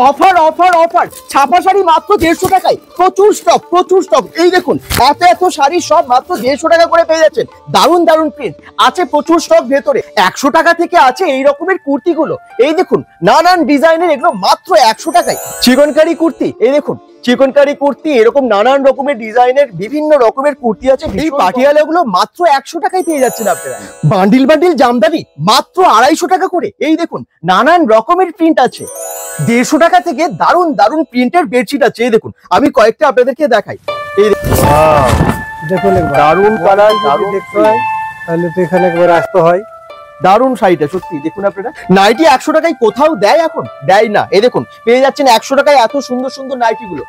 Offer offer offer, ছাপা শাড়ি মাত্র 150 টাকায়, প্রচুর স্টক। এই দেখুন এত এত শাড়ি সব মাত্র 150 টাকা করে পেয়ে যাচ্ছেন। দারুন দারুন প্রিন্ট আছে, প্রচুর স্টক ভেতরে। 100 টাকা থেকে আছে এই রকমের কুর্তিগুলো। এই দেখুন নানান ডিজাইনের, এগুলো মাত্র 100 টাকায়। চিকনকারি কুর্তি, এই দেখুন চিকনকারি কুর্তি, এরকম নানান রকমের ডিজাইনের বিভিন্ন রকমের কুর্তি আছে। এই পাটিয়ালাগুলো মাত্র 100 টাকায় পেয়ে যাচ্ছেন আপনারা। বান্ডিল বান্ডিল জামদানি মাত্র 250 টাকা করে। এই দেখুন নানান রকমের প্রিন্ট আছে। 150 টাকা থেকে দারুন দারুন প্রিন্টের বেডশিট আছে। এই দেখুন আমি কয়েকটা আপনাদেরকে দেখাই। এই দেখুন দারুন কালার, দারুন দেখতে হয় তাহলে তো এখানে একবার আসতে হয়। দারুন শাড়িটা সত্যি দেখুন আপনারা। নাইটি 100 টাকায় কোথাও দেয় এখন? দেয় না। এই দেখুন পেয়ে যাচ্ছেন 100 টাকায় এত সুন্দর সুন্দর নাইটি গুলো।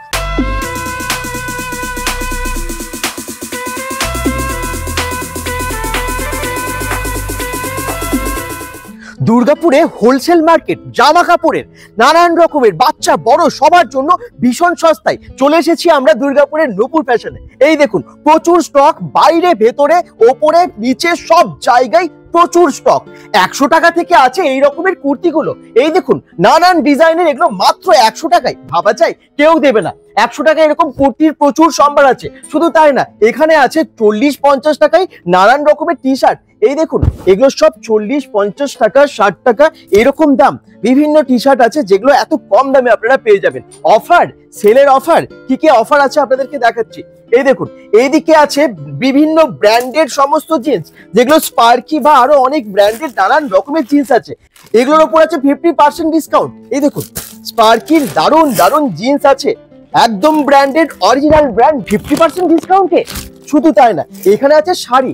দুর্গাপুরে হোলসেল মার্কেট, জামা কাপড়ের নানান রকমের, বাচ্চা বড় সবার জন্য ভীষণ সস্তায় চলে এসেছি আমরা দুর্গাপুরের নূপুর ফ্যাশনে। এই দেখুন প্রচুর স্টক, বাইরে ভেতরে ওপরে নিচে সব জায়গায় প্রচুর স্টক। 100 টাকা থেকে আছে এই রকমের কুর্তিগুলো। এই দেখুন নানান ডিজাইনের, এগুলো মাত্র 100 টাকায়। ভাবা যায় কেউ দেবে না। 100 টাকায় এরকম কুর্তির প্রচুর সম্ভার আছে। শুধু তাই না, এখানে আছে 40-50 টাকায় নানান রকমের টি শার্ট। এই দেখুন এগুলো সব 40-50 টাকা, 60 টাকা এরকম দাম। বিভিন্ন টি শার্ট আছে যেগুলো এত কম দামে আপনারা পেয়ে যাবেন। অফার, সেলের অফার, কি কি অফার আছে আপনাদেরকে দেখাচ্ছি। এই দেখুন এইদিকে আছে বিভিন্ন ব্র্যান্ডেড সমস্ত জিন্স, যেগুলো স্পার্কি বা আরো অনেক ব্র্যান্ডেড নানান রকমের জিন্স আছে। এগুলোর উপর আছে 50% ডিসকাউন্ট। এই দেখুন স্পার্কির দারুন দারুন জিন্স আছে, একদম ব্র্যান্ডেড অরিজিনাল ব্র্যান্ড, 50% ডিসকাউন্টে। শুধু তাই না, এখানে আছে শাড়ি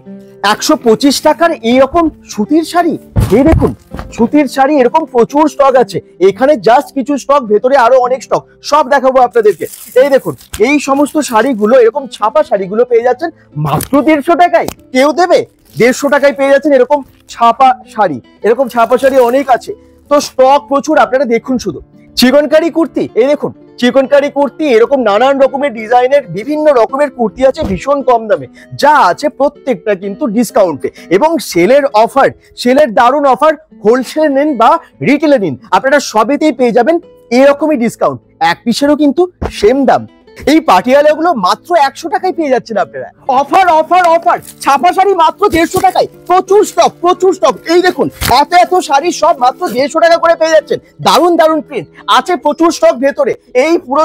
125 টাকার এইরকম সুতির শাড়ি। এই দেখুন সুতির শাড়ি এরকম প্রচুর স্টক আছে। এখানে জাস্ট কিছু স্টক, ভেতরে আরো অনেক স্টক, সব দেখাবো আপনাদেরকে। এই দেখুন এই সমস্ত শাড়িগুলো, এরকম ছাপা শাড়িগুলো পেয়ে যাচ্ছেন মাত্র 150 টাকায়। কেউ দেবে? 150 টাকায় পেয়ে যাচ্ছেন এরকম ছাপা শাড়ি। এরকম ছাপা শাড়ি অনেক আছে, তো স্টক প্রচুর। আপনারা দেখুন শুধু চিকনকারি কুর্তি, এই দেখুন চিকনকারি কুর্তি, এরকম নানান রকমের ডিজাইনের বিভিন্ন রকমের কুর্তি আছে ভীষণ কম দামে। যা আছে প্রত্যেকটা কিন্তু ডিসকাউন্টে এবং সেলের অফার, সেলের দারুণ অফার। হোলসেল নিন বা রিটেলে নিন, আপনারা সবেতেই পেয়ে যাবেন এরকমই ডিসকাউন্ট। এক পিসেরও কিন্তু সেম দাম। এই পাটিয়ালাগুলো মাত্র 100 টাকায় পেয়ে যাচ্ছেন আপনারা। অফার অফার অফার, ছাপা শাড়ি মাত্র 150 টাকায়, প্রচুর স্টক। এই দেখুন এত এত শাড়ি সব মাত্র 150 টাকা করে পেয়ে যাচ্ছেন। দারুন দারুন প্রিন্ট আছে, প্রচুর স্টক ভেতরে। এই পুরো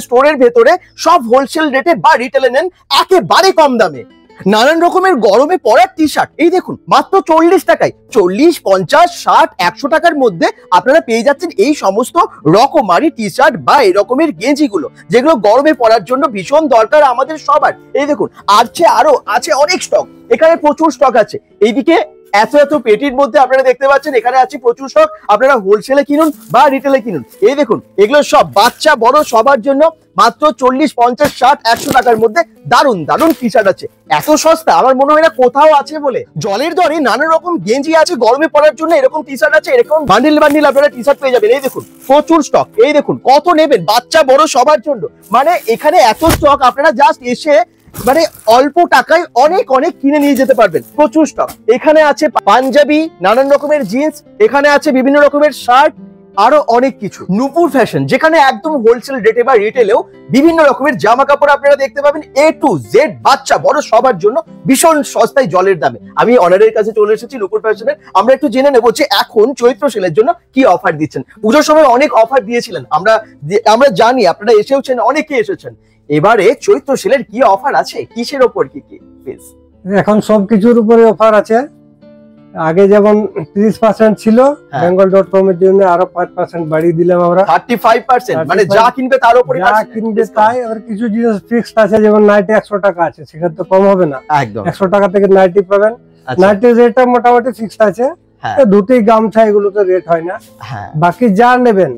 স্টোরের ভেতরে সব হোলসেল রেটে বা রিটেলে নেন একেবারে কম দামে। নানান রকমের গরমে পরার টি শার্ট, এই দেখুন মাত্র 40 টাকায়। 40, 50, 60, 100 টাকার মধ্যে আপনারা পেয়ে যাচ্ছেন এই সমস্ত রকমারি টি শার্ট বা এরকমের গেঞ্জিগুলো, যেগুলো গরমে পরার জন্য ভীষণ দরকার আমাদের সবার। এই দেখুন আরো আছে অনেক স্টক, এখানে প্রচুর স্টক আছে। এইদিকে এত এত পেটির মধ্যে আপনারা দেখতে পাচ্ছেন এখানে আছে প্রচুর স্টক। আপনারা হোলসেলে কিনুন বা রিটেলে কিনুন। এই দেখুন এগুলো সব বাচ্চা বড় সবার জন্য মাত্র 40, 50, 60, 100 টাকার মধ্যে দারুন দারুন টি শার্ট আছে। এত সস্তা আমার মনে হয় না কোথাও আছে বলে। জলের দরে নানা রকম গেঞ্জি আছে গরমে পরার জন্য, এরকম টি শার্ট আছে, এরকম বান্ডিল বান্ডিল আপনারা টি শার্ট পেয়ে যাবেন। এই দেখুন প্রচুর স্টক। এই দেখুন কত নেবেন, বাচ্চা বড় সবার জন্য। মানে এখানে এত স্টক, আপনারা জাস্ট এসে মানে অল্প টাকায় অনেক অনেক কিনে নিয়ে যেতে পারবেন। প্রচুর স্টক। এখানে আছে পাঞ্জাবি, নানান রকমের জিন্স, এখানে আছে বিভিন্ন রকমের শার্ট, আরো অনেক কিছু। নূপুর ফ্যাশন, যেখানে একদম হোলসেল রেটে বা রিটেলেও বিভিন্ন রকমের জামা কাপড় আপনারা দেখতে পাবেন A to Z, বাচ্চা বড় সবার জন্য ভীষণ সস্তায় জলের দামে। আমি অনারের কাছে চলে এসেছি নূপুর ফ্যাশনের। আমরা একটু জেনে নেবো যে এখন চৈত্র সেলের জন্য কি অফার দিচ্ছেন। পুজোর সময় অনেক অফার দিয়েছিলেন, আমরা জানি, আপনারা এসেওছেন, অনেকে এসেছেন। এবারে চৈত্র সেলের কি অফার আছে, কিসের ওপর কি কি? এখন সবকিছুর উপরে অফার আছে। আগে যেমন 30% ছিল, bengal.com এর জন্য আরো 5% বাড়িয়ে দিলাম আমরা। 35%, মানে যা কিনবে তার উপরে, যা কিনবে তাই। আর কিছু জিনিস ফিক্সড আছে, যেমন নাইটি 100 টাকা আছে, সেটা তো কম হবে না। একদম 100 টাকা থেকে নাইটি পাবেন। নাইটির রেটটা মোটামুটি ফিক্সড আছে। দুটোই গামছা, এগুলো তো রেট হয় না। বাকি যা নেবেন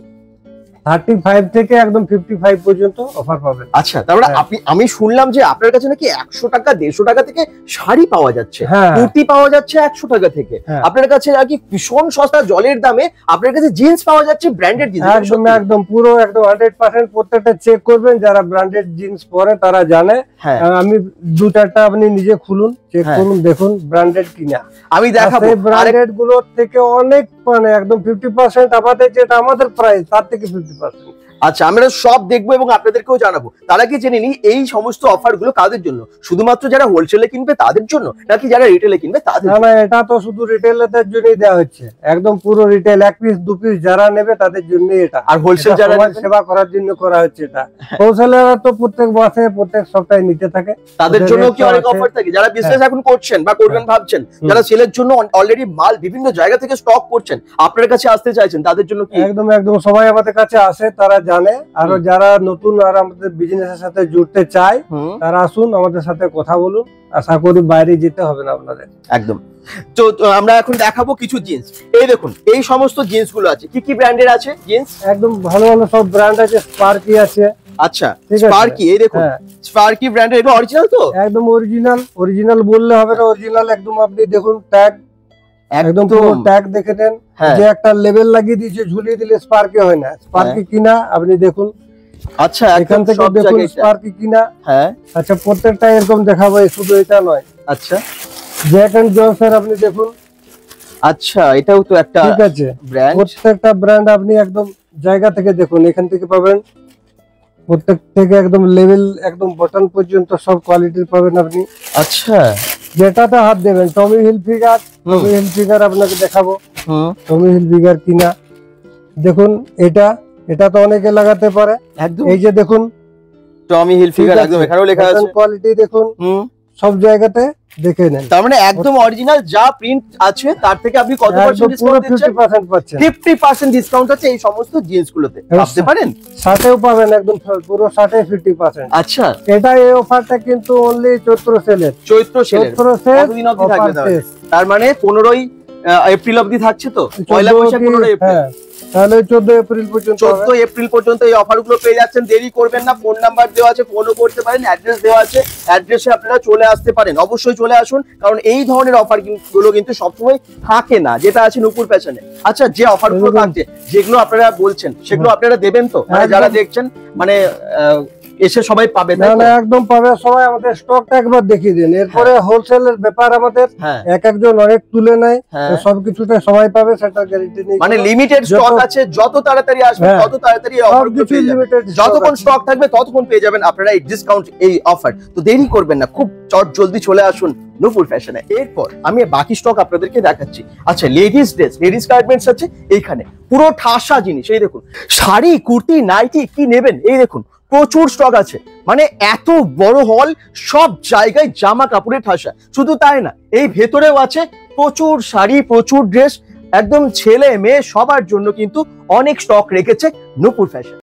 35 থেকে একদম 55 পর্যন্ত অফার পাবেন। আচ্ছা, তারপরে আমি শুনলাম যে আপনার কাছে নাকি 100 টাকা 150 টাকা থেকে শাড়ি পাওয়া যাচ্ছে, কুর্তি পাওয়া যাচ্ছে 100 টাকা থেকে। আপনার কাছে নাকি ভীষণ সস্তা জলের দামে আপনার কাছে জিন্স পাওয়া যাচ্ছে, ব্র্যান্ডেড জিন্স। একদম পুরো একদম 100% প্রত্যেকটা চেক করবেন। যারা ব্র্যান্ডেড জিন্স পরে তারা জানে। আমি 2-4টা আপনি নিজে খুলুন, চেক করুন, দেখুন ব্র্যান্ডেড কিনা। আমি দেখাবো ব্র্যান্ডেড গুলোর থেকে অনেক মানে একদম 50% আমাদের যেটা আমাদের প্রাইস তার থেকে 50%। আচ্ছা, আমরা সব দেখবো এবং আপনাদেরকেও জানাবো। তার আগে জেনে নিই এই সমস্ত অফার গুলো কাদের জন্য? শুধুমাত্র যারা হোলসেলে কিনবে তাদের জন্য, নাকি যারা রিটেলে কিনবে তাদের? না, এটা তো শুধু রিটেলারদের জন্যই দেওয়া হচ্ছে, একদম পুরো রিটেল 1 পিস 2 পিস যারা নেবে তাদের জন্য এটা। আর হোলসেল যারা সেবা করার জন্য করা হচ্ছে এটা। হোলসেলাররা তো প্রত্যেক মাসে প্রত্যেক সপ্তাহে নিতে থাকে, তাদের জন্য কি অনেক অফার থাকে? যারা বিজনেস এখন করছেন বা করবেন ভাবছেন, যারা সেলের জন্য অলরেডি মাল বিভিন্ন জায়গা থেকে স্টক করছেন, আপনার কাছে আসতে চাইছেন, তাদের জন্য কি? একদম সবাই আমাদের কাছে আসে, তারা জানে। আর যারা নতুন আর আমাদের বিজনেসের সাথে জুড়তে চায় তারা আসুন, আমাদের সাথে কথা বলুন, আশা করি বাইরে যেতে হবে না আপনাদের। একদম। তো আমরা এখন দেখাবো কিছু জিন্স। এই দেখুন, এই সমস্ত জিন্স গুলো আছে, কি কি ব্র্যান্ডের আছে জিন্স? একদম ভালো ভালো সব ব্র্যান্ড আছে, স্পার্কি আছে। আচ্ছা, স্পার্কি, এই দেখুন স্পার্কি ব্র্যান্ডের, এগুলো অরিজিনাল তো? একদম অরিজিনাল বললে হবে না, অরিজিনাল একদম। আপনি দেখুন ট্যাগ, একদম পুরো ট্যাগ দেখে নেন, যে একটা লেবেল লাগিয়ে দিয়েছে, ঝুলিয়ে দিলে স্পার্কি হয় না। স্পার্কি কিনা আপনি দেখুন। আচ্ছা, এখান থেকে দেখুন স্পার্কি কিনা। হ্যাঁ, আচ্ছা, প্রত্যেকটা এরকম দেখাবো, শুধু এটা নয়। আচ্ছা, জ্যাক এন্ড জনসন আপনি দেখুন। আচ্ছা, এটাও তো একটা ঠিক আছে ব্র্যান্ড। প্রত্যেকটা ব্র্যান্ড আপনি একদম জায়গা থেকে দেখুন, এখান থেকে পাবেন প্রত্যেক থেকে একদম লেভেল, একদম বটন পর্যন্ত সব কোয়ালিটির পাবেন আপনি। আচ্ছা, যেটাতে হাত দেবেন। টমি হিলফিগার আপনাকে দেখাবো। টমি হিলফিগার কিনা দেখুন, এটা তো অনেকে লাগাতে পারে। একদম, এই যে দেখুন টমি হিলফিগার, একদম এখানেও লেখা আছে। কোয়ালিটি দেখুন, সব জায়গাতে দেখে নেন। তার মানে একদম অরিজিনাল যা প্রিন্ট আছে তার থেকে আপনি কত পার্সেন্ট ডিসকাউন্ট দিচ্ছেন? 50% পাচ্ছেন। 50% ডিসকাউন্ট আছে এই সমস্ত জিন্সগুলোতে, ভাবতে পারেন। সাথেও পাবেন, একদম পুরো 50%। আচ্ছা, এটা এই অফারটা কিন্তু অনলি চৈত্র সেলের। কতদিন অবধি থাকবে? তার মানে 15ই এপ্রিল অবধি থাকছে তো, পয়লা বৈশাখ 15 এপ্রিল, তাহলে 14 এপ্রিল পর্যন্ত। 14 এপ্রিল পর্যন্ত এই অফারগুলো পেয়ে যাচ্ছেন। দেরি করবেন না, ফোন নাম্বার দেওয়া আছে, ফোনও করতে পারেন, অ্যাড্রেস দেওয়া আছে, অ্যাড্রেসে আপনারা চলে আসতে পারেন। অবশ্যই চলে আসুন, কারণ এই ধরনের অফার গুলো কিন্তু সবসময় থাকে না, যেটা আছে নূপুর ফ্যাশনে। আচ্ছা, যে অফারগুলো থাকছে, যেগুলো আপনারা বলছেন, সেগুলো আপনারা দেবেন তো? মানে যারা দেখছেন, মানে এসে সবাই পাবে? না, একদম পাবে সবাই। আমাদের স্টকটা একবার দেখিয়ে দিন, এরপরে হোলসেলের ব্যাপার আমাদের, একজন অনেক তুলে নেয়, সবকিছুটা সবাই পাবে, সেটা গ্যারান্টি নেই। মানে লিমিটেড স্টক আছে, যত তাড়াতাড়ি আসবে তত তাড়াতাড়ি এই অফারগুলো পেয়ে যাবেন। যতক্ষণ স্টক থাকবে ততক্ষণ পেয়ে যাবেন আপনারা এই ডিসকাউন্ট, এই অফার। তো দেরি করবেন না, খুব চট জলদি চলে আসুন নূপুর ফ্যাশনে। এরপর আমি বাকি স্টক আপনাদেরকে দেখাচ্ছি। আচ্ছা, লেডিস ড্রেস, লেডিস গার্মেন্টস আছে এইখানে, পুরো ঠাসা জিনিস। এই দেখুন, শাড়ি, কুর্তি, নাইটি কি নেবেন, এই দেখুন প্রচুর স্টক আছে। মানে এত বড় হল, সব জায়গায় জামা কাপড়ের ঠাসা। শুধু তাই না, এই ভেতরেও আছে প্রচুর শাড়ি, প্রচুর ড্রেস, একদম ছেলে মেয়ে সবার জন্য কিন্তু অনেক স্টক রেখেছে নূপুর ফ্যাশন।